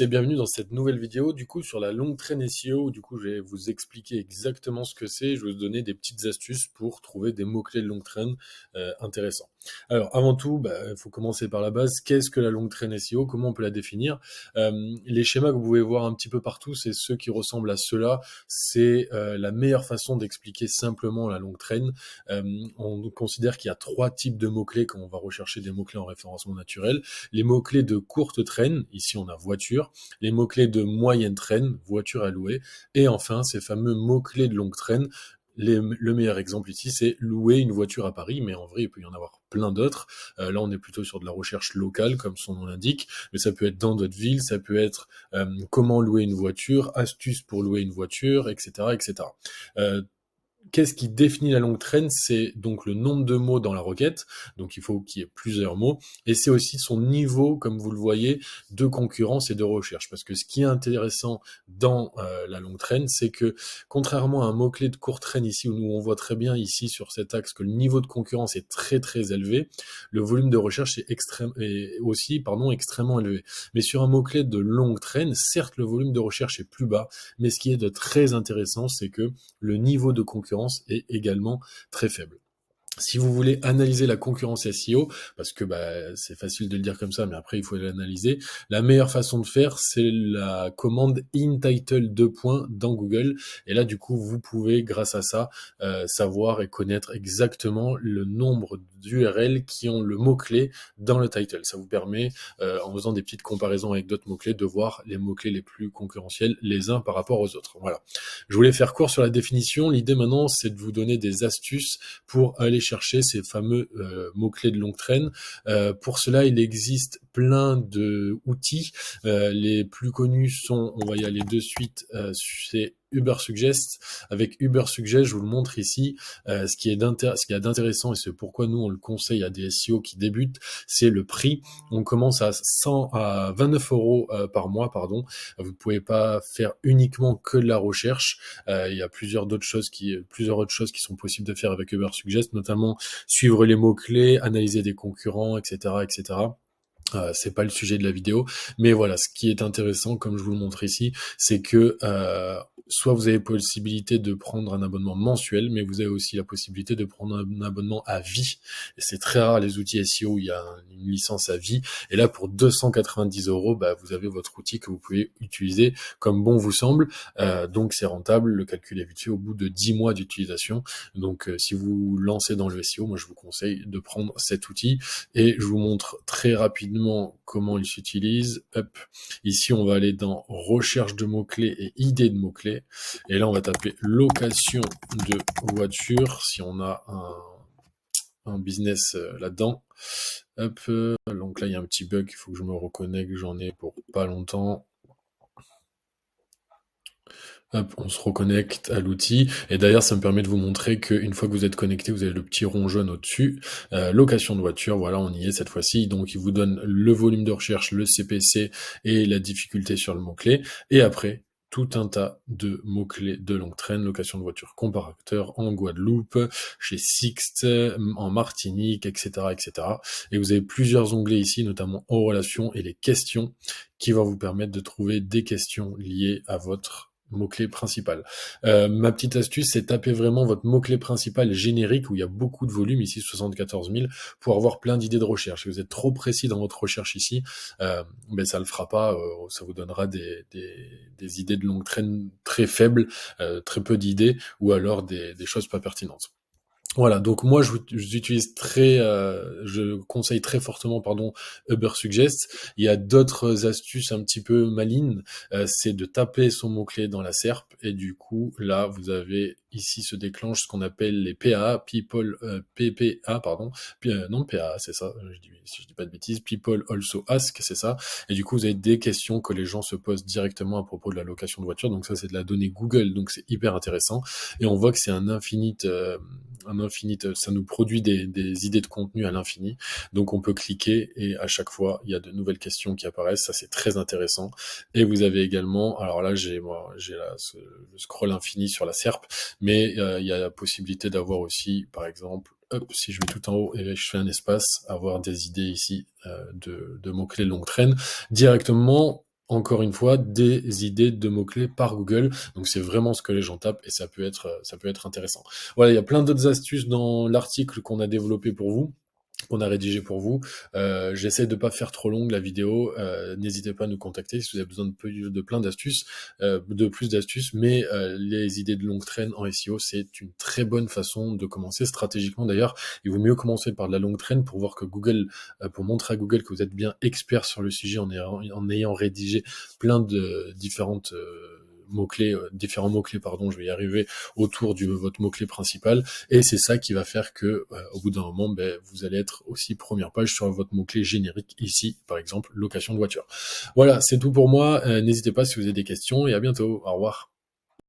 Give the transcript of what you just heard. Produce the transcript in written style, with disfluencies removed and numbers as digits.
Et bienvenue dans cette nouvelle vidéo du coup sur la longue traîne SEO. Du coup, je vais vous expliquer exactement ce que c'est. Je vais vous donner des petites astuces pour trouver des mots-clés de longue traîne intéressants. Alors, avant tout, il faut commencer par la base. Qu'est-ce que la longue traîne SEO? Comment on peut la définir? Les schémas que vous pouvez voir un petit peu partout, c'est ceux qui ressemblent à ceux-là. C'est la meilleure façon d'expliquer simplement la longue traîne. On considère qu'il y a trois types de mots-clés quand on va rechercher des mots-clés en référencement naturel. Les mots-clés de courte traîne, ici on a voiture, les mots-clés de moyenne traîne, voiture à louer, et enfin ces fameux mots-clés de longue traîne. Le meilleur exemple ici, c'est louer une voiture à Paris, mais en vrai, il peut y en avoir plein d'autres. Là, on est plutôt sur de la recherche locale, comme son nom l'indique, mais ça peut être dans d'autres villes, ça peut être comment louer une voiture, astuces pour louer une voiture, etc., etc. Qu'est-ce qui définit la longue traîne? C'est donc le nombre de mots dans la requête, donc il faut qu'il y ait plusieurs mots, et c'est aussi son niveau, comme vous le voyez, de concurrence et de recherche. Parce que ce qui est intéressant dans la longue traîne, c'est que contrairement à un mot-clé de courte traîne ici, où nous on voit très bien ici sur cet axe que le niveau de concurrence est très très élevé, le volume de recherche est aussi extrêmement élevé. Mais sur un mot-clé de longue traîne, certes le volume de recherche est plus bas, mais ce qui est de très intéressant, c'est que le niveau de concurrence est également très faible. Si vous voulez analyser la concurrence SEO, parce que c'est facile de le dire comme ça, mais après il faut l'analyser, la meilleure façon de faire, c'est la commande InTitle 2 dans Google. Et là, du coup, vous pouvez, grâce à ça, savoir et connaître exactement le nombre d'URL qui ont le mot-clé dans le title. Ça vous permet, en faisant des petites comparaisons avec d'autres mots-clés, de voir les mots-clés les plus concurrentiels les uns par rapport aux autres. Voilà. Je voulais faire court sur la définition. L'idée maintenant, c'est de vous donner des astuces pour aller chercher ces fameux mots-clés de longue traîne. Pour cela, il existe plein de outils. Les plus connus sont, on va y aller de suite, c'est Ubersuggest. Avec Ubersuggest, je vous le montre ici. Ce qui est d'intéressant, et c'est pourquoi nous on le conseille à des SEO qui débutent, c'est le prix. On commence à 29 euros par mois, pardon. Vous ne pouvez pas faire uniquement que de la recherche. Il y a plusieurs autres choses qui sont possibles de faire avec Ubersuggest, notamment suivre les mots-clés, analyser des concurrents, etc., etc. C'est pas le sujet de la vidéo, mais voilà, ce qui est intéressant, comme je vous le montre ici, c'est que soit vous avez possibilité de prendre un abonnement mensuel, mais vous avez aussi la possibilité de prendre un abonnement à vie. Et c'est très rare les outils SEO où il y a une licence à vie. Et là, pour 290 euros, vous avez votre outil que vous pouvez utiliser comme bon vous semble. Donc c'est rentable, le calcul est vite fait au bout de 10 mois d'utilisation. Donc si vous vous lancez dans le SEO, moi je vous conseille de prendre cet outil. Et je vous montre très rapidement comment il s'utilise. Hop. Ici, on va aller dans recherche de mots-clés et idées de mots-clés. Et là, on va taper location de voiture si on a un business là-dedans. Hop. Donc là, il y a un petit bug. Il faut que je me reconnecte. J'en ai pour pas longtemps. Hop, on se reconnecte à l'outil. Et d'ailleurs, ça me permet de vous montrer qu'une fois que vous êtes connecté, vous avez le petit rond jaune au-dessus. Location de voiture, voilà, on y est cette fois-ci. Donc, il vous donne le volume de recherche, le CPC et la difficulté sur le mot-clé. Et après, tout un tas de mots-clés de longue traîne, location de voiture comparateur en Guadeloupe, chez Sixt, en Martinique, etc., etc. Et vous avez plusieurs onglets ici, notamment en relation et les questions, qui vont vous permettre de trouver des questions liées à votre mot-clé principal. Ma petite astuce, c'est taper vraiment votre mot-clé principal générique où il y a beaucoup de volume, ici 74 000, pour avoir plein d'idées de recherche. Si vous êtes trop précis dans votre recherche ici, ça le fera pas, ça vous donnera des idées de longue traîne très faibles, très peu d'idées, ou alors des choses pas pertinentes. Voilà, donc moi je conseille très fortement Ubersuggest. Il y a d'autres astuces un petit peu malignes, c'est de taper son mot-clé dans la SERP et du coup là vous avez ici se déclenche ce qu'on appelle les PAA, PPA pardon, non PAA c'est ça, si je dis pas de bêtises, People Also Ask c'est ça, et du coup vous avez des questions que les gens se posent directement à propos de la location de voiture, donc ça c'est de la donnée Google, donc c'est hyper intéressant et on voit que c'est un infinite, ça nous produit des idées de contenu à l'infini. Donc on peut cliquer et à chaque fois il y a de nouvelles questions qui apparaissent. Ça c'est très intéressant. Et vous avez également, alors là j'ai le scroll infini sur la SERP, mais il y a la possibilité d'avoir aussi, par exemple, hop, si je vais tout en haut et je fais un espace, avoir des idées ici de mots-clés longue traîne directement encore une fois, des idées de mots-clés par Google. Donc c'est vraiment ce que les gens tapent et ça peut être intéressant. Voilà, il y a plein d'autres astuces dans l'article qu'on a développé pour vous, qu'on a rédigé pour vous. J'essaie de pas faire trop longue la vidéo. N'hésitez pas à nous contacter si vous avez besoin de plein d'astuces, de plus d'astuces. Mais les idées de longue traîne en SEO, c'est une très bonne façon de commencer stratégiquement. D'ailleurs, il vaut mieux commencer par de la longue traîne pour voir que Google, pour montrer à Google que vous êtes bien expert sur le sujet en ayant rédigé plein de différentes mots-clés, différents mots-clés, pardon, je vais y arriver, autour de votre mot-clé principal. Et c'est ça qui va faire que, au bout d'un moment, vous allez être aussi première page sur votre mot-clé générique ici, par exemple, location de voiture. Voilà, c'est tout pour moi. N'hésitez pas si vous avez des questions et à bientôt. Au revoir.